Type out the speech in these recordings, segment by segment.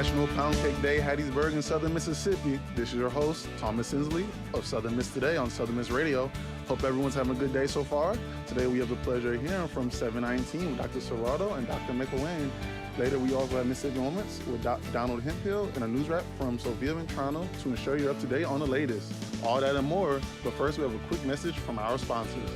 International Pound Cake Day, Hattiesburg in Southern Mississippi. This is your host, Thomas Inslee of Southern Miss Today on Southern Miss Radio. Hope everyone's having a good day so far. Today we have the pleasure of hearing from 719 with Dr. Ciraldo and Dr. McIlwain. Later we also have Mississippi Moments with Donald Hemphill and a news wrap from Sophia Ventrano to ensure you're up to date on the latest. All that and more, but first we have a quick message from our sponsors.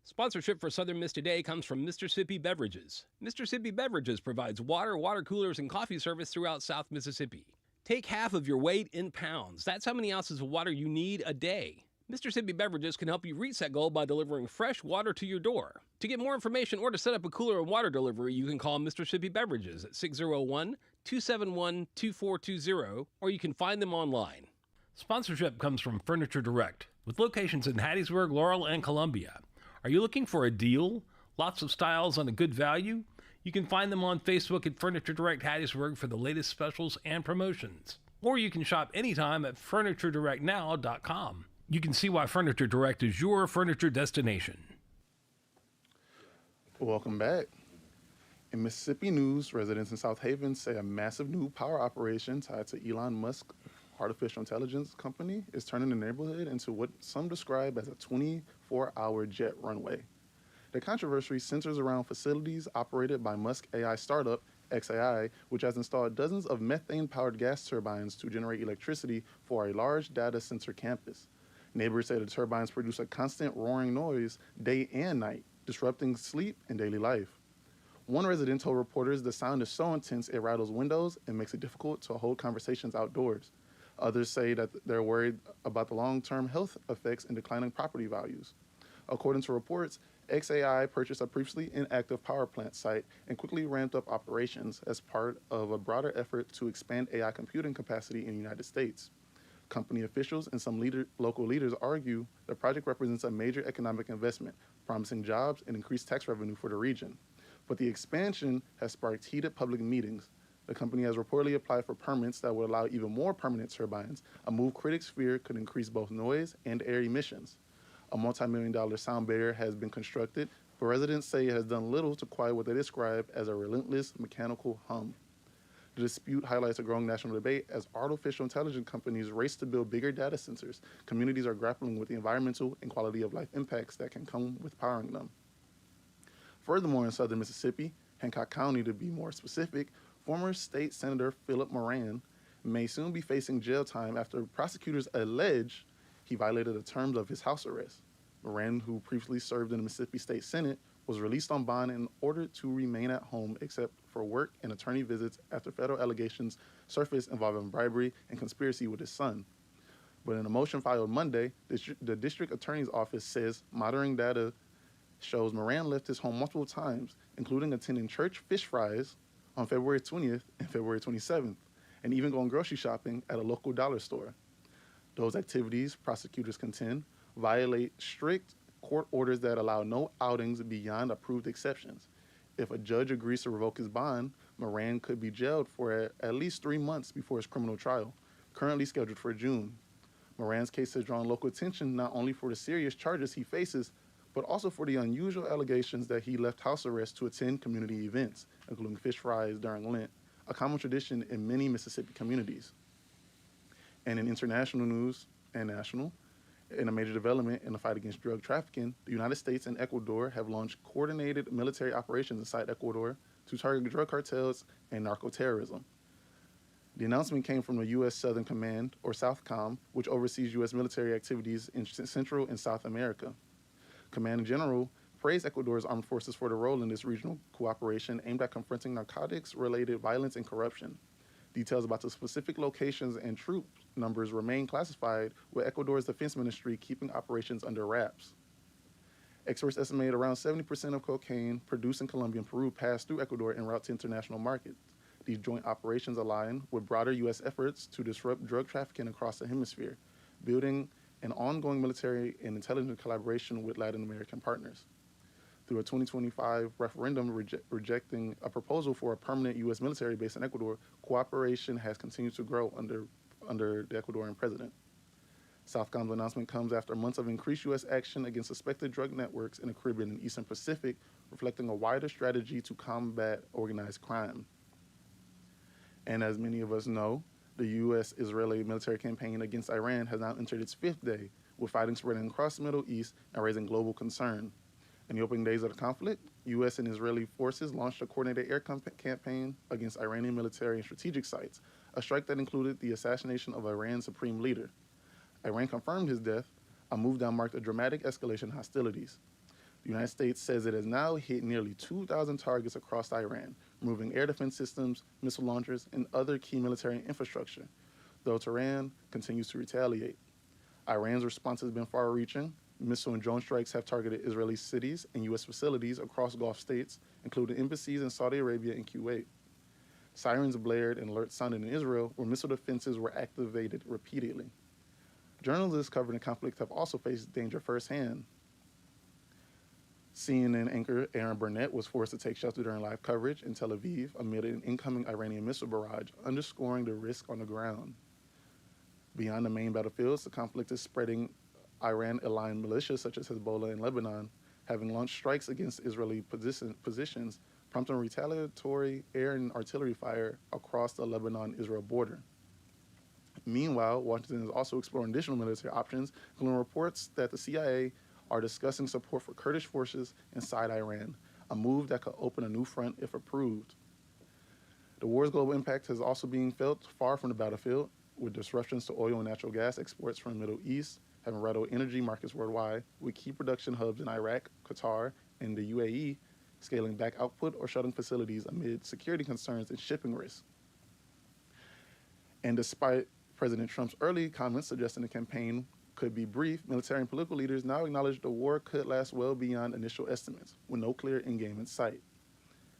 Sponsorship for Southern Miss Today comes from Mississippi Beverages. Mississippi Beverages provides water coolers, and coffee service throughout South Mississippi. Take half of your weight in pounds. That's how many ounces of water you need a day. Mississippi Beverages can help you reach that goal by delivering fresh water to your door. To get more information or to set up a cooler and water delivery, you can call Mississippi Beverages at 601-271-2420, or you can find them online. Sponsorship comes from Furniture Direct, with locations in Hattiesburg, Laurel, and Columbia. Are you looking for a deal? Lots of styles on a good value? You can find them on Facebook at Furniture Direct Hattiesburg for the latest specials and promotions. Or you can shop anytime at FurnitureDirectNow.com. You can see why Furniture Direct is your furniture destination. Welcome back. In Mississippi news, residents in South Haven say a massive new power operation tied to Elon Musk artificial intelligence company is turning the neighborhood into what some describe as a 24-hour jet runway. The controversy centers around facilities operated by Musk AI startup XAI, which has installed dozens of methane-powered gas turbines to generate electricity for a large data center campus. Neighbors say the turbines produce a constant roaring noise day and night, disrupting sleep and daily life. One resident told reporters the sound is so intense it rattles windows and makes it difficult to hold conversations outdoors. Others say that they're worried about the long-term health effects and declining property values. According to reports, XAI purchased a previously inactive power plant site and quickly ramped up operations as part of a broader effort to expand AI computing capacity in the United States. Company officials and some local leaders argue the project represents a major economic investment, promising jobs and increased tax revenue for the region. But the expansion has sparked heated public meetings. The company has reportedly applied for permits that would allow even more permanent turbines, a move critics fear could increase both noise and air emissions. A multi-million-dollar sound barrier has been constructed, but residents say it has done little to quiet what they describe as a relentless mechanical hum. The dispute highlights a growing national debate as artificial intelligence companies race to build bigger data centers. Communities are grappling with the environmental and quality of life impacts that can come with powering them. Furthermore, in southern Mississippi, Hancock County to be more specific, former state senator Philip Moran may soon be facing jail time after prosecutors allege he violated the terms of his house arrest. Moran, who previously served in the Mississippi State Senate, was released on bond and ordered to remain at home except for work and attorney visits after federal allegations surfaced involving bribery and conspiracy with his son. But in a motion filed Monday, the district attorney's office says monitoring data shows Moran left his home multiple times, including attending church fish fries on February 20th and February 27th, and even going grocery shopping at a local dollar store. Those activities, prosecutors contend, violate strict court orders that allow no outings beyond approved exceptions. If a judge agrees to revoke his bond, Moran could be jailed for at least 3 months before his criminal trial, currently scheduled for June. Moran's case has drawn local attention not only for the serious charges he faces, but also for the unusual allegations that he left house arrest to attend community events, including fish fries during Lent, a common tradition in many Mississippi communities. And in international news and national, in a major development in the fight against drug trafficking, the United States and Ecuador have launched coordinated military operations inside Ecuador to target drug cartels and narco-terrorism. The announcement came from the U.S. Southern Command, or SOUTHCOM, which oversees U.S. military activities in Central and South America. Command General praised Ecuador's armed forces for the role in this regional cooperation aimed at confronting narcotics-related violence and corruption. Details about the specific locations and troop numbers remain classified, with Ecuador's defense ministry keeping operations under wraps. Experts estimate around 70% of cocaine produced in Colombia and Peru passed through Ecuador en route to international markets. These joint operations align with broader U.S. efforts to disrupt drug trafficking across the hemisphere, building an ongoing military and intelligence collaboration with Latin American partners. Through a 2025 referendum rejecting a proposal for a permanent U.S. military base in Ecuador, cooperation has continued to grow under the Ecuadorian president. Southcom's announcement comes after months of increased U.S. action against suspected drug networks in the Caribbean and Eastern Pacific, reflecting a wider strategy to combat organized crime. And as many of us know, the U.S.-Israeli military campaign against Iran has now entered its fifth day, with fighting spreading across the Middle East and raising global concern. In the opening days of the conflict, U.S. and Israeli forces launched a coordinated air campaign against Iranian military and strategic sites, a strike that included the assassination of Iran's supreme leader. Iran confirmed his death, a move that marked a dramatic escalation in hostilities. The United States says it has now hit nearly 2,000 targets across Iran, removing air defense systems, missile launchers, and other key military infrastructure, though Tehran continues to retaliate. Iran's response has been far-reaching. Missile and drone strikes have targeted Israeli cities and U.S. facilities across Gulf states, including embassies in Saudi Arabia and Kuwait. Sirens blared and alerts sounded in Israel, where missile defenses were activated repeatedly. Journalists covering the conflict have also faced danger firsthand. CNN anchor Aaron Burnett was forced to take shelter during live coverage in Tel Aviv amid an incoming Iranian missile barrage, underscoring the risk on the ground. Beyond the main battlefields, the conflict is spreading. Iran-aligned militias such as Hezbollah in Lebanon, having launched strikes against Israeli positions, prompting retaliatory air and artillery fire across the Lebanon-Israel border. Meanwhile, Washington is also exploring additional military options, including reports that the CIA are discussing support for Kurdish forces inside Iran, a move that could open a new front if approved. The war's global impact is also being felt far from the battlefield, with disruptions to oil and natural gas exports from the Middle East having rattled energy markets worldwide, with key production hubs in Iraq, Qatar, and the UAE scaling back output or shutting facilities amid security concerns and shipping risks. And despite President Trump's early comments suggesting the campaign could be brief, military and political leaders now acknowledge the war could last well beyond initial estimates, with no clear endgame in sight.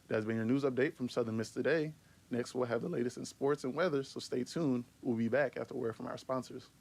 That has been your news update from Southern Miss Today. Next, we'll have the latest in sports and weather, so stay tuned. We'll be back after a word from our sponsors.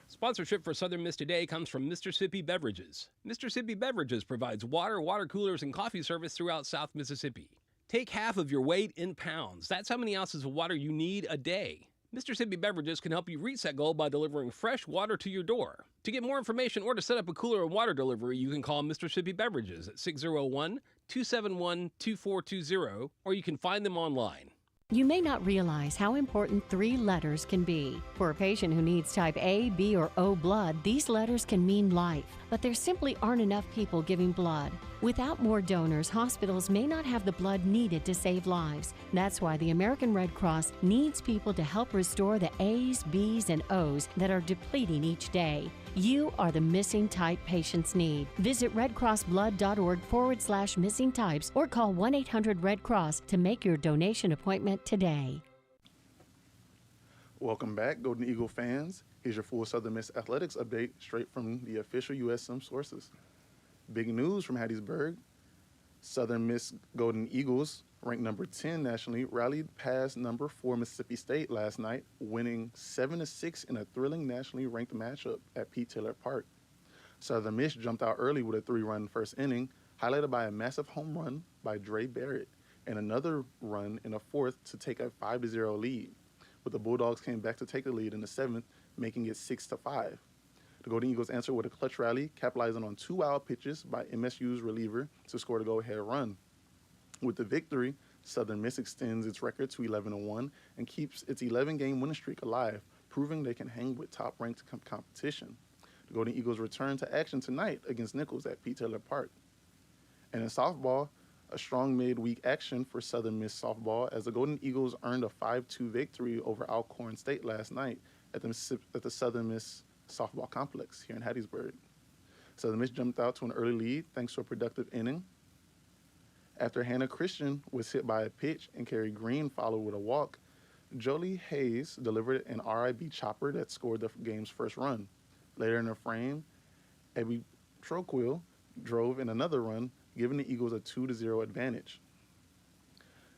Sponsorship for Southern Miss Today comes from Mississippi Beverages. Mississippi Beverages provides water, water coolers, and coffee service throughout South Mississippi. Take half of your weight in pounds. That's how many ounces of water you need a day. Mississippi Beverages can help you reach that goal by delivering fresh water to your door. To get more information or to set up a cooler and water delivery, you can call Mississippi Beverages at 601-271-2420, or you can find them online. You may not realize how important 3 letters can be. For a patient who needs type A, B, or O blood, these letters can mean life, but there simply aren't enough people giving blood. Without more donors, hospitals may not have the blood needed to save lives. That's why the American Red Cross needs people to help restore the A's, B's, and O's that are depleting each day. You are the missing type patients need. Visit redcrossblood.org/missing types or call 1-800-RED-CROSS to make your donation appointment today. Welcome back, Golden Eagle fans. Here's your full Southern Miss athletics update straight from the official USM sources. Big news from Hattiesburg. Southern Miss Golden Eagles, ranked number 10 nationally, rallied past number 4 Mississippi State last night, winning 7-6 in a thrilling nationally ranked matchup at Pete Taylor Park. Southern Miss jumped out early with a 3-run first inning, highlighted by a massive home run by Dre Barrett and another run in the fourth to take a 5-0 lead. But the Bulldogs came back to take the lead in the seventh, making it 6-5. The Golden Eagles answered with a clutch rally, capitalizing on 2 wild pitches by MSU's reliever to score the go-ahead run. With the victory, Southern Miss extends its record to 11-1 and keeps its 11-game winning streak alive, proving they can hang with top-ranked competition. The Golden Eagles return to action tonight against Nichols at Pete Taylor Park. And in softball, a strong midweek action for Southern Miss softball as the Golden Eagles earned a 5-2 victory over Alcorn State last night at the Southern Miss softball complex here in Hattiesburg. Southern Miss jumped out to an early lead thanks to a productive inning. After Hannah Christian was hit by a pitch and Carrie Green followed with a walk, Jolie Hayes delivered an RIB chopper that scored the game's first run. Later in the frame, Abby Troquil drove in another run, giving the Eagles a 2-0 advantage.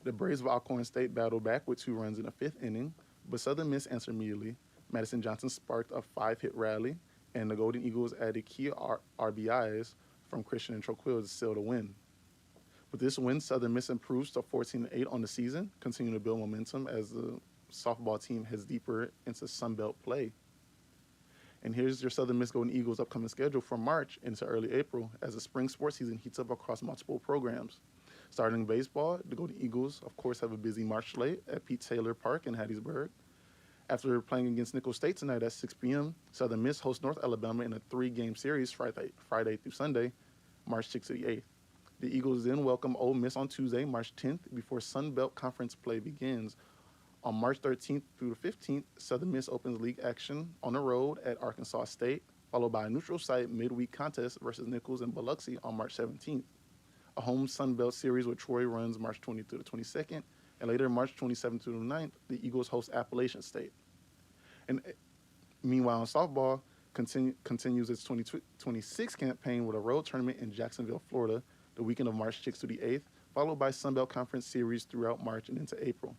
The Braves of Alcorn State battled back with 2 runs in the 5th inning, but Southern Miss answered immediately. Madison Johnson sparked a 5-hit rally, and the Golden Eagles added key RBIs from Christian and Troquil to seal the win. With this win, Southern Miss improves to 14-8 on the season, continuing to build momentum as the softball team heads deeper into Sunbelt play. And here's your Southern Miss Golden Eagles' upcoming schedule from March into early April as the spring sports season heats up across multiple programs. Starting in baseball, the Golden Eagles, of course, have a busy March slate at Pete Taylor Park in Hattiesburg. After playing against Nicholls State tonight at 6 p.m., Southern Miss hosts North Alabama in a 3-game series Friday through Sunday, March 6th to the 8th. The Eagles then welcome Ole Miss on Tuesday, March 10th, before Sun Belt Conference play begins. On March 13th through the 15th, Southern Miss opens league action on the road at Arkansas State, followed by a neutral site midweek contest versus Nicholls and Biloxi on March 17th. A home Sun Belt series with Troy runs March 20th to the 22nd, and later March 27th to the 9th, the Eagles host Appalachian State. And meanwhile, in softball, continues its 2026 campaign with a road tournament in Jacksonville, Florida, the weekend of March 6th to the 8th, followed by Sun Belt Conference series throughout March and into April.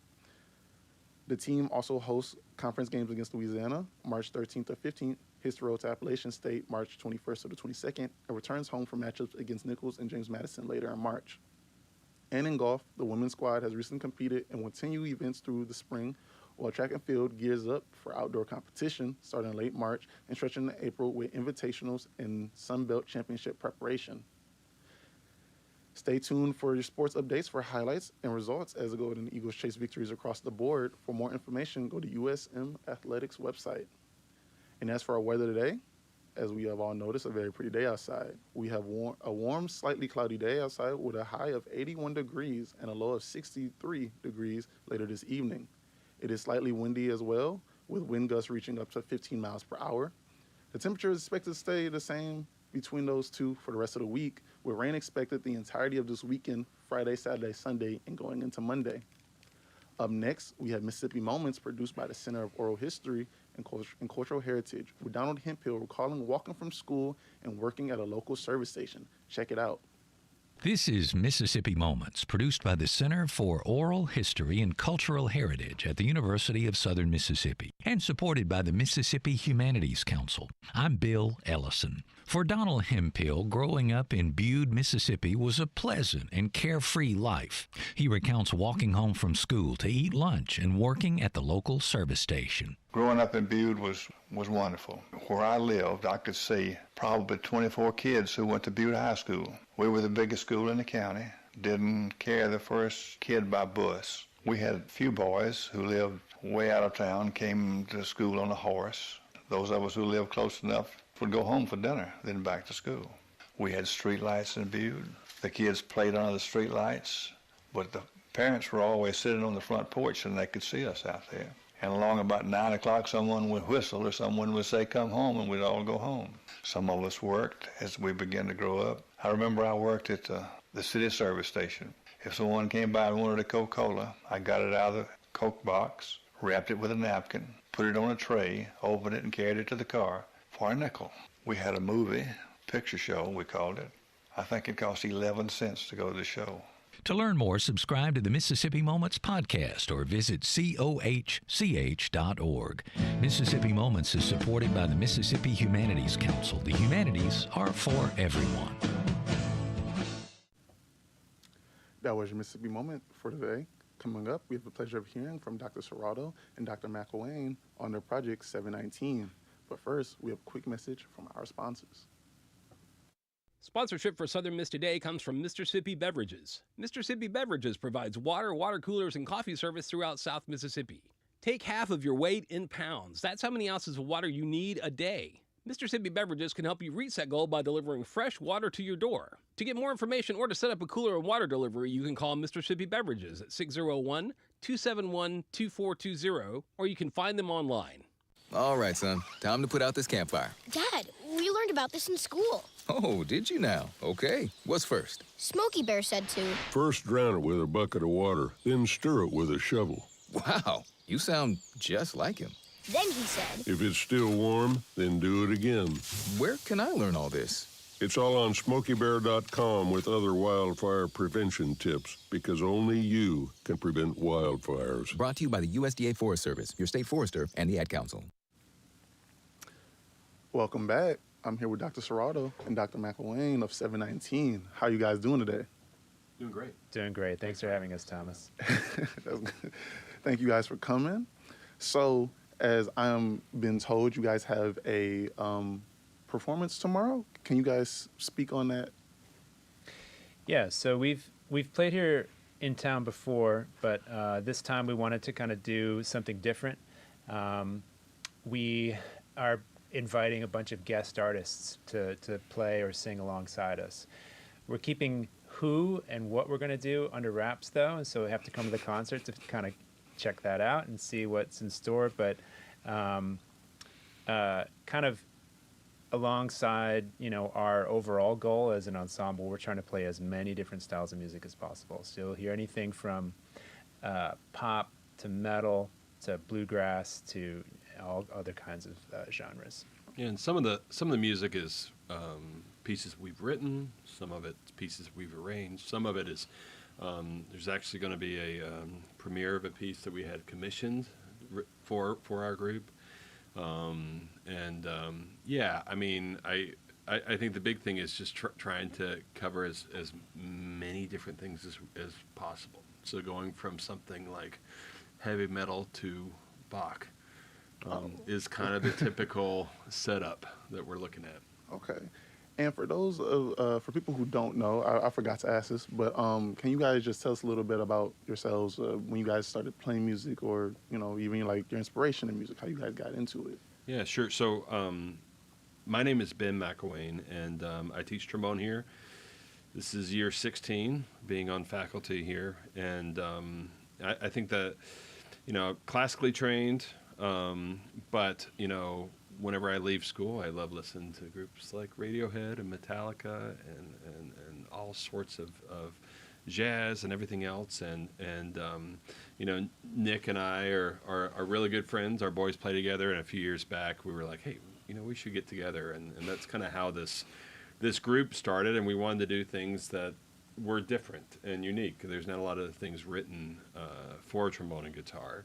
The team also hosts conference games against Louisiana, March 13th to 15th, hits the road to Appalachian State, March 21st to the 22nd, and returns home for matchups against Nicholls and James Madison later in March. And in golf, the women's squad has recently competed and will continue events through the spring, while track and field gears up for outdoor competition starting in late March and stretching into April with invitationals and Sun Belt Championship preparation. Stay tuned for your sports updates for highlights and results as the Golden Eagles chase victories across the board. For more information, go to USM Athletics website. And as for our weather today, as we have all noticed, a very pretty day outside. We have a warm, slightly cloudy day outside with a high of 81 degrees and a low of 63 degrees later this evening. It is slightly windy as well, with wind gusts reaching up to 15 miles per hour. The temperature is expected to stay the same between those two for the rest of the week, with rain expected the entirety of this weekend, Friday, Saturday, Sunday, and going into Monday. Up next, we have Mississippi Moments produced by the Center of Oral History and Cultural Heritage, with Donald Hemphill recalling walking from school and working at a local service station. Check it out. This is Mississippi Moments, produced by the Center for Oral History and Cultural Heritage at the University of Southern Mississippi and supported by the Mississippi Humanities Council. I'm Bill Ellison. For Donald Hemphill, growing up in Bude, Mississippi was a pleasant and carefree life. He recounts walking home from school to eat lunch and working at the local service station. Growing up in Bude was wonderful. Where I lived, I could see probably 24 kids who went to Bude High School. We were the biggest school in the county, didn't carry the first kid by bus. We had a few boys who lived way out of town, came to school on a horse. Those of us who lived close enough would go home for dinner, then back to school. We had street lights in Bude. The kids played under the street lights, but the parents were always sitting on the front porch and they could see us out there. And along about 9 o'clock, someone would whistle or someone would say, "Come home," and we'd all go home. Some of us worked as we began to grow up. I remember I worked at the city service station. If someone came by and wanted a Coca-Cola, I got it out of the Coke box, wrapped it with a napkin, put it on a tray, opened it, and carried it to the car for a nickel. We had a movie, picture show, we called it. I think it cost 11 cents to go to the show. To learn more, subscribe to the Mississippi Moments podcast or visit cohch.org. Mississippi Moments is supported by the Mississippi Humanities Council. The humanities are for everyone. That was your Mississippi Moment for today. Coming up, we have the pleasure of hearing from Dr. Ciraldo and Dr. McIlwain on their project 719. But first, we have a quick message from our sponsors. Sponsorship for Southern Miss Today comes from Mississippi Beverages. Mississippi Beverages provides water, water coolers, and coffee service throughout South Mississippi. Take half of your weight in pounds. That's how many ounces of water you need a day. Mississippi Beverages can help you reach that goal by delivering fresh water to your door. To get more information or to set up a cooler and water delivery, you can call Mississippi Beverages at 601-271-2420, or you can find them online. All right, son. Time to put out this campfire. Dad, we learned about this in school. Oh, did you now? Okay. What's first? Smokey Bear said to. First drown it with a bucket of water, then stir it with a shovel. Wow, you sound just like him. Then he said. If it's still warm, then do it again. Where can I learn all this? It's all on SmokeyBear.com with other wildfire prevention tips, because only you can prevent wildfires. Brought to you by the USDA Forest Service, your state forester, and the Ad Council. Welcome back. I'm here with Dr. Ciraldo and Dr. McIlwain of 719. How are you guys doing today? Doing great. Doing great. Thanks for having us, Thomas. That's good. Thank you guys for coming. So, as I'm been told, you guys have a performance tomorrow. Can you guys speak on that? Yeah, so we've played here in town before, but this time we wanted to kind of do something different. We are inviting a bunch of guest artists to play or sing alongside us. We're keeping who and what we're going to do under wraps, though, and so we have to come to the concert to kind of check that out and see what's in store. But kind of alongside, our overall goal as an ensemble, we're trying to play as many different styles of music as possible. So you'll hear anything from pop to metal to bluegrass to all other kinds of genres. Yeah, and some of the music is pieces we've written. Some of it's pieces we've arranged. Some of it is there's actually going to be a premiere of a piece that we had commissioned for our group. Yeah, I mean, I think the big thing is just trying to cover as many different things as possible. So going from something like heavy metal to Bach is kind of the typical setup that we're looking at. Okay. And for those for people who don't know, I forgot to ask this, but can you guys just tell us a little bit about yourselves when you guys started playing music, or even like your inspiration in music, how you guys got into it? Yeah, sure. So my name is Ben McIlwain, and I teach trombone here. This is year 16, being on faculty here, and I think that classically trained, but whenever I leave school, I love listening to groups like Radiohead and Metallica and all sorts of jazz and everything else. And Nick and I are really good friends. Our boys play together, and a few years back we were like, hey, we should get together. And that's kind of how this group started, and we wanted to do things that were different and unique. There's not a lot of things written for trombone and guitar.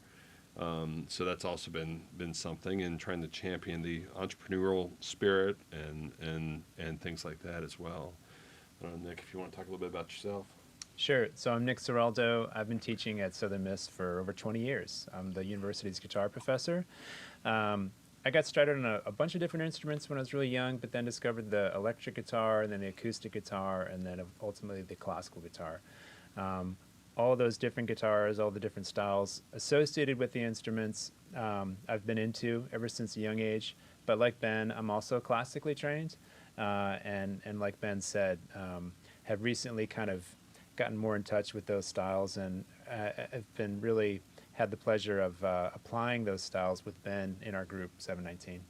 So that's also been something, and trying to champion the entrepreneurial spirit and things like that as well. Nick, if you want to talk a little bit about yourself. Sure. So I'm Nick Ciraldo. I've been teaching at Southern Miss for over 20 years. I'm the university's guitar professor. I got started on a bunch of different instruments when I was really young, but then discovered the electric guitar and then the acoustic guitar and then ultimately the classical guitar. All those different guitars, all the different styles associated with the instruments I've been into ever since a young age. But like Ben, I'm also classically trained. And like Ben said, have recently kind of gotten more in touch with those styles, and have been really had the pleasure of applying those styles with Ben in our group 719.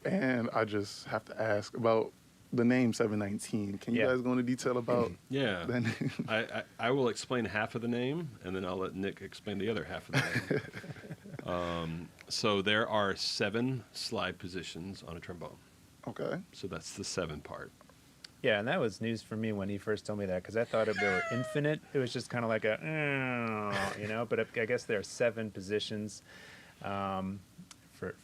And I just have to ask about the name 719. Can you guys go into detail about that name? I will explain half of the name, and then I'll let Nick explain the other half of the name. So there are 7 slide positions on a trombone. Okay. So that's the 7 part. Yeah, and that was news for me when he first told me that, because I thought they were infinite. It was just kind of like but I guess there are 7 positions for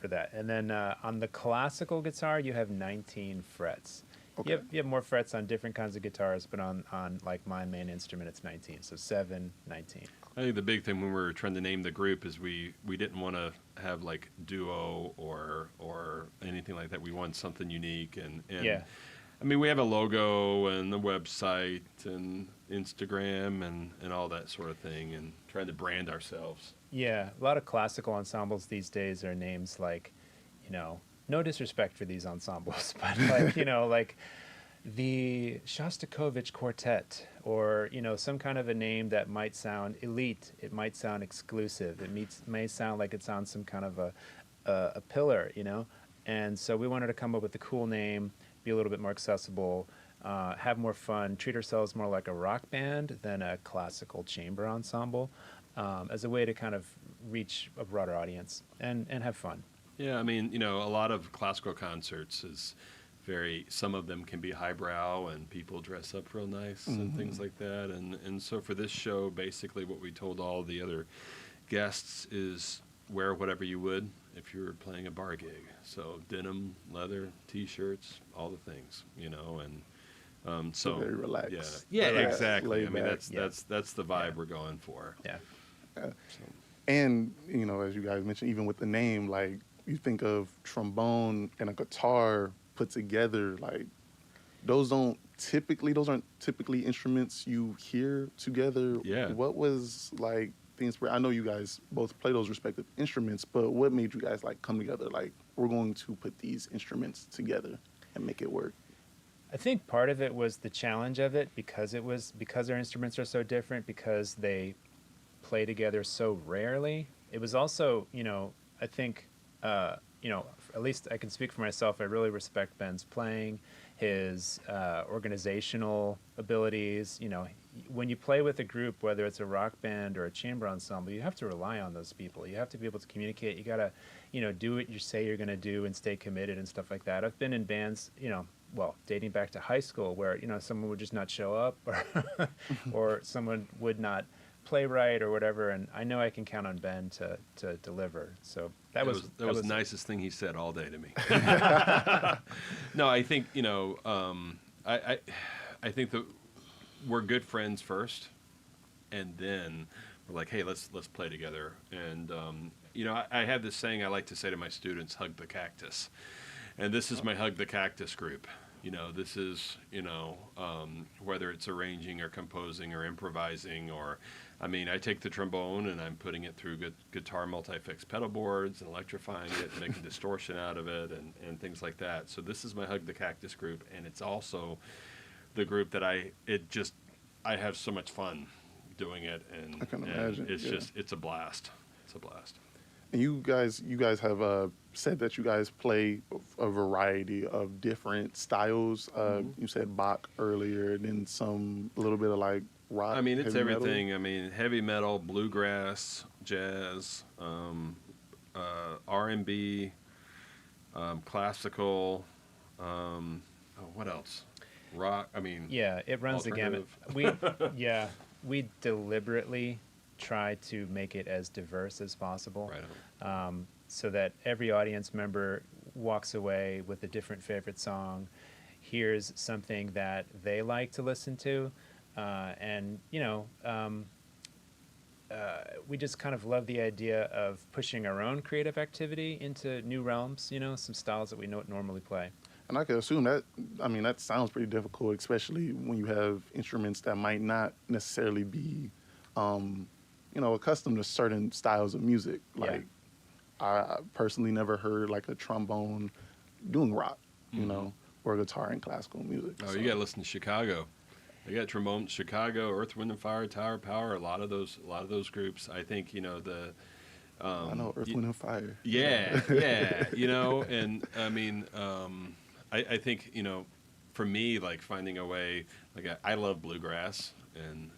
that. And then on the classical guitar, you have 19 frets. Okay. You have more frets on different kinds of guitars, but on like my main instrument, it's 19. So 7, 19. I think the big thing when we were trying to name the group is we didn't want to have like duo or anything like that. We wanted something unique, and yeah. I mean, we have a logo and the website and Instagram and all that sort of thing, and trying to brand ourselves. Yeah, a lot of classical ensembles these days are names like, no disrespect for these ensembles, but like, like the Shostakovich Quartet, or, some kind of a name that might sound elite. It might sound exclusive. It may sound like it's on some kind of a pillar, And so we wanted to come up with a cool name, be a little bit more accessible, have more fun, treat ourselves more like a rock band than a classical chamber ensemble, as a way to kind of reach a broader audience and have fun. Yeah, I mean, a lot of classical concerts is some of them can be highbrow and people dress up real nice and things like that. And so for this show, basically what we told all the other guests is wear whatever you would if you were playing a bar gig. So denim, leather, T-shirts, all the things, and so very relaxed. Yeah, relaxed, exactly. I mean, back. that's the vibe we're going for. Yeah. So. And, you know, as you guys mentioned, even with the name, like, you think of trombone and a guitar put together, like, those aren't typically instruments you hear together. Yeah. What was, like, the inspiration? I know you guys both play those respective instruments, but what made you guys, like, come together? Like, we're going to put these instruments together and make it work. I think part of it was the challenge of it because our instruments are so different, because they play together so rarely. It was also, you know, I think, you know, at least I can speak for myself. I really respect Ben's playing, his organizational abilities. You know, when you play with a group, whether it's a rock band or a chamber ensemble, you have to rely on those people. You have to be able to communicate. You gotta, you know, do what you say you're gonna do and stay committed and stuff like that. I've been in bands, you know, well, dating back to high school, where, you know, someone would just not show up, or someone would not play right or whatever, and I know I can count on Ben to deliver. So that was the nicest thing he said all day to me. No, I think, you know, I think that we're good friends first, and then we're like, hey, let's play together. And you know, I have this saying I like to say to my students: hug the cactus. And this is my Hug the Cactus group. You know, this is, you know, whether it's arranging or composing or improvising, or, I mean, I take the trombone and I'm putting it through guitar multi-fix pedal boards and electrifying it and making distortion out of it and things like that. So this is my Hug the Cactus group, and it's also the group that I have so much fun doing it, and I can imagine. It's a blast. It's a blast. And you guys have said that you guys play a variety of different styles. You said Bach earlier, and then a little bit of like rock. I mean, it's everything. Metal. I mean, heavy metal, bluegrass, jazz, R&B, classical. What else? Rock. I mean, yeah, it runs the gamut. We deliberately try to make it as diverse as possible, right so that every audience member walks away with a different favorite song, hears something that they like to listen to, and, you know, we just kind of love the idea of pushing our own creative activity into new realms, you know, some styles that we don't normally play. And I can assume that, I mean, that sounds pretty difficult, especially when you have instruments that might not necessarily be, you know, accustomed to certain styles of music. Like, I personally never heard like a trombone doing rock, you know, or guitar in classical music. Oh, you got to listen to Chicago. They got trombone, Chicago, Earth, Wind and Fire, Tower Power. A lot of those groups. I think, you know, the. I know Earth, Wind and Fire. Yeah, yeah, you know, and I mean, I think, you know, for me, like finding a way, like I love bluegrass. And,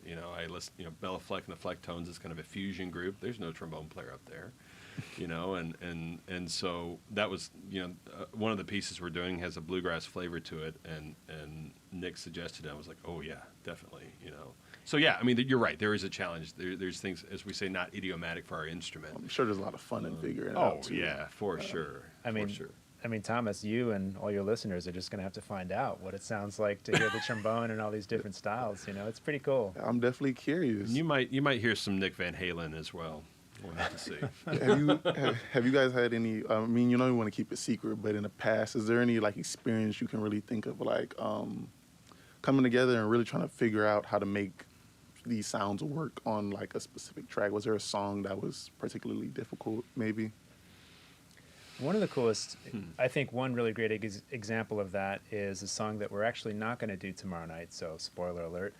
you know, I listen, you know, Bella Fleck and the Flecktones is kind of a fusion group. There's no trombone player up there, you know, and so that was, you know, one of the pieces we're doing has a bluegrass flavor to it. And Nick suggested it. I was like, oh, yeah, definitely, you know. So, yeah, I mean, you're right. There is a challenge. There's things, as we say, not idiomatic for our instrument. I'm sure there's a lot of fun in figuring it out, too. Oh, yeah, for sure. I mean, Thomas, you and all your listeners are just going to have to find out what it sounds like to hear the trombone and all these different styles. You know, it's pretty cool. I'm definitely curious. And you might hear some Nick Van Halen as well. We'll have to see. have you guys had any? I mean, you know, you want to keep it secret, but in the past, is there any like experience you can really think of, like coming together and really trying to figure out how to make these sounds work on like a specific track? Was there a song that was particularly difficult, maybe? One of the coolest, I think one really great example of that is a song that we're actually not going to do tomorrow night, so spoiler alert,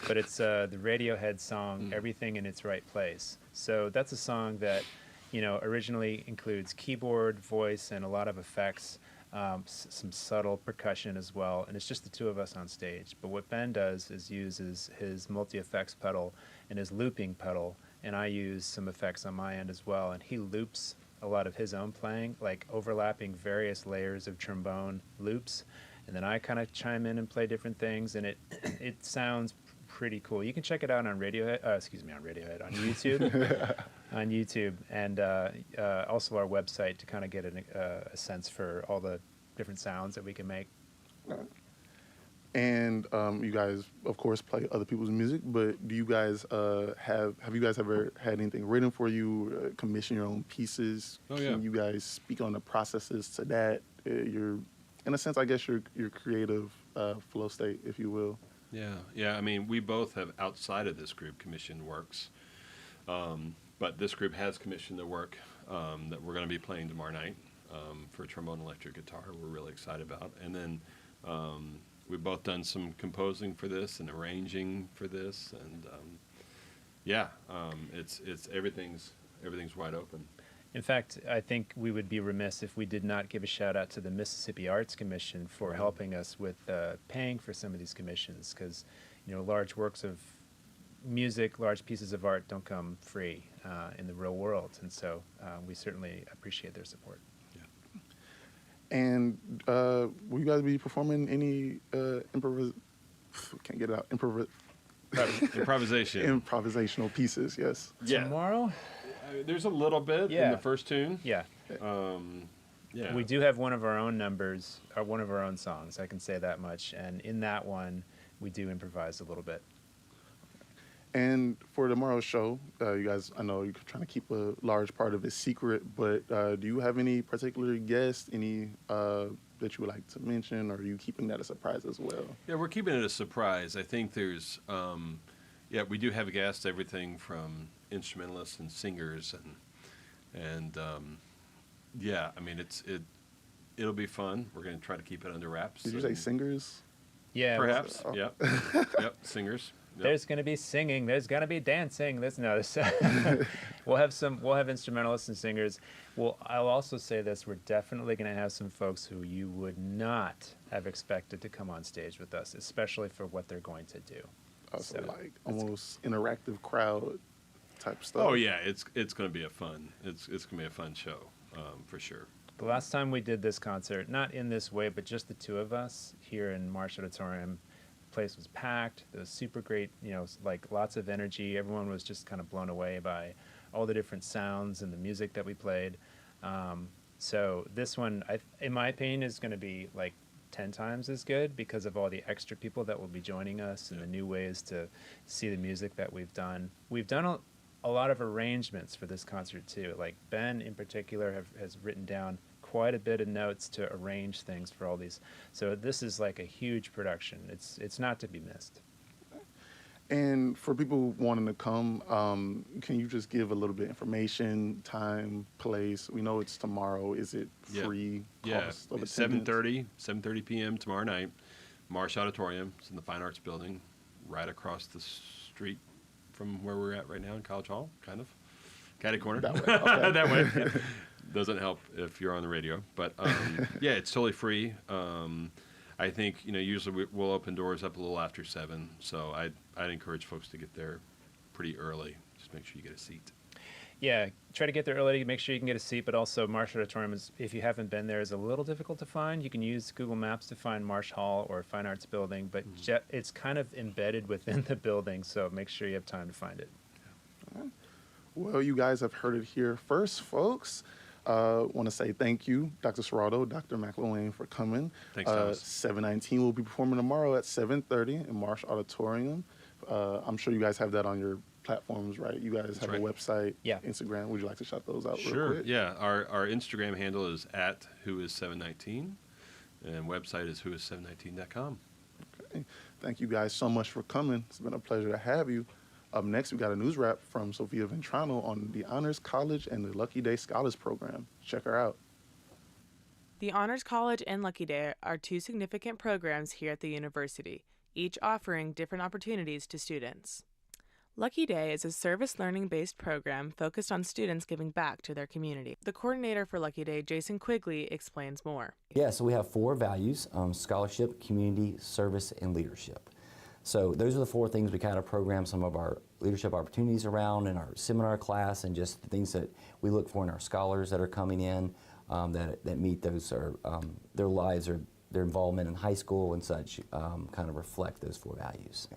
but it's the Radiohead song, Everything in Its Right Place. So that's a song that, you know, originally includes keyboard, voice, and a lot of effects, some subtle percussion as well, and it's just the two of us on stage. But what Ben does is uses his multi-effects pedal and his looping pedal, and I use some effects on my end as well, and he loops a lot of his own playing, like overlapping various layers of trombone loops, and then I kind of chime in and play different things, and it sounds pretty cool. You can check it out on Radiohead, on YouTube, on YouTube, and also our website to kind of get a sense for all the different sounds that we can make. And you guys, of course, play other people's music. But do you guys have you guys ever had anything written for you? Commission your own pieces? Oh, yeah. Can you guys speak on the processes to that? Your, in a sense, I guess your creative flow state, if you will. Yeah. I mean, we both have outside of this group commissioned works, but this group has commissioned the work that we're going to be playing tomorrow night for trombone and electric guitar. We're really excited about, and then we've both done some composing for this and arranging for this, and it's everything's wide open. In fact, I think we would be remiss if we did not give a shout out to the Mississippi Arts Commission for helping us with paying for some of these commissions, because large works of music, large pieces of art don't come free in the real world, and so we certainly appreciate their support. And will you guys be performing any improvisational pieces? Yes. Yeah. Tomorrow? There's a little bit in the first tune. Yeah. Yeah. We do have one of our own numbers, or one of our own songs, I can say that much. And in that one, we do improvise a little bit. And for tomorrow's show, you guys, I know you're trying to keep a large part of it secret, but do you have any particular guests, any that you would like to mention, or are you keeping that a surprise as well? Yeah, we're keeping it a surprise. I think there's, we do have guests, everything from instrumentalists and singers, and I mean, it'll be fun. We're going to try to keep it under wraps. Did you say singers? Yeah. Perhaps, yeah. Yep, singers. Yep. There's going to be singing. There's going to be dancing. We'll have instrumentalists and singers. Well, I'll also say this: we're definitely going to have some folks who you would not have expected to come on stage with us, especially for what they're going to do. So like almost interactive crowd type stuff. Oh yeah, it's going to be a fun show for sure. The last time we did this concert, not in this way, but just the two of us here in Marsh Auditorium. Place was packed. It was super great, like lots of energy. Everyone was just kind of blown away by all the different sounds and the music that we played. So this one, in my opinion, is going to be like 10 times as good because of all the extra people that will be joining us and the new ways to see the music that we've done. We've done a lot of arrangements for this concert too. Like Ben in particular has written down quite a bit of notes to arrange things for all these. So this is like a huge production. It's not to be missed. And for people wanting to come, can you just give a little bit of information, time, place? We know it's tomorrow. Is it free? Cost of attendance? 7:30 p.m. tomorrow night, Marsh Auditorium. It's in the Fine Arts Building, right across the street from where we're at right now in College Hall, kind of. Catty corner. That way. Okay. That way. Yeah. Doesn't help if you're on the radio, but it's totally free. I think usually we'll open doors up a little after 7, so I'd encourage folks to get there pretty early. Just make sure you get a seat. Yeah, try to get there early to make sure you can get a seat, but also Marsh Auditorium is, if you haven't been there, is a little difficult to find. You can use Google Maps to find Marsh Hall or Fine Arts Building, but it's kind of embedded within the building, so make sure you have time to find it. All right. Well, you guys have heard it here first, folks. Want to say thank you, Dr. Ciraldo, Dr. McIlwain, for coming. Thanks, Thomas. 719 will be performing tomorrow at 7:30 in Marsh Auditorium. I'm sure you guys have that on your platforms, right? You guys have a website, Instagram. Would you like to shout those out real quick? Yeah. Our Instagram handle is @whois719, and website is whois719.com. Okay. Thank you guys so much for coming. It's been a pleasure to have you. Up next, we got a news wrap from Sophia Ventrano on the Honors College and the Lucky Day Scholars Program. Check her out. The Honors College and Lucky Day are two significant programs here at the university, each offering different opportunities to students. Lucky Day is a service learning-based program focused on students giving back to their community. The coordinator for Lucky Day, Jason Quigley, explains more. Yeah, so we have 4 values, scholarship, community, service, and leadership. So those are the 4 things we kind of program some of our leadership opportunities around in our seminar class, and just the things that we look for in our scholars that are coming in that meet those, or their lives or their involvement in high school and such kind of reflect those 4 values.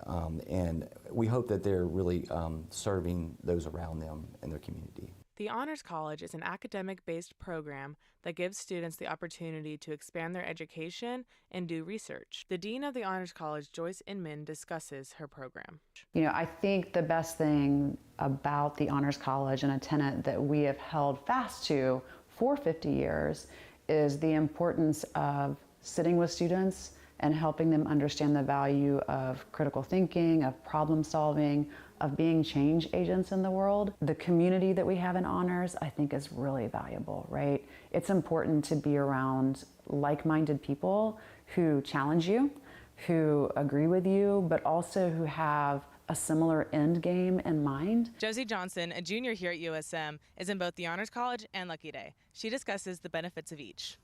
And we hope that they're really serving those around them and their community. The Honors College is an academic-based program that gives students the opportunity to expand their education and do research. The Dean of the Honors College, Joyce Inman, discusses her program. I think the best thing about the Honors College and a tenet that we have held fast to for 50 years is the importance of sitting with students and helping them understand the value of critical thinking, of problem solving, of being change agents in the world. The community that we have in Honors, I think, is really valuable, right? It's important to be around like-minded people who challenge you, who agree with you, but also who have a similar end game in mind. Josie Johnson, a junior here at USM, is in both the Honors College and Lucky Day. She discusses the benefits of each.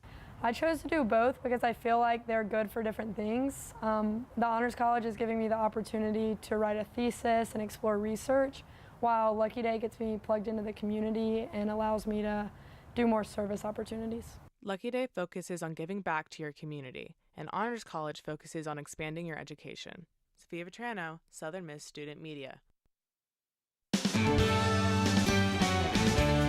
I chose to do both because I feel like they're good for different things. The Honors College is giving me the opportunity to write a thesis and explore research, while Lucky Day gets me plugged into the community and allows me to do more service opportunities. Lucky Day focuses on giving back to your community, and Honors College focuses on expanding your education. Sophia Vetrano, Southern Miss Student Media.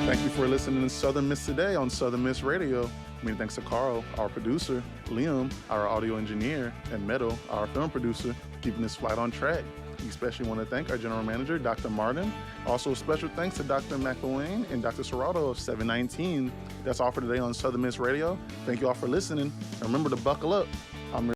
Thank you for listening to Southern Miss Today on Southern Miss Radio. Many thanks to Carl, our producer, Liam, our audio engineer, and Meadow, our film producer, keeping this flight on track. We especially want to thank our general manager, Dr. Martin. Also, special thanks to Dr. McIlwain and Dr. Ciraldo of 719. That's all for today on Southern Miss Radio. Thank you all for listening. And remember to buckle up.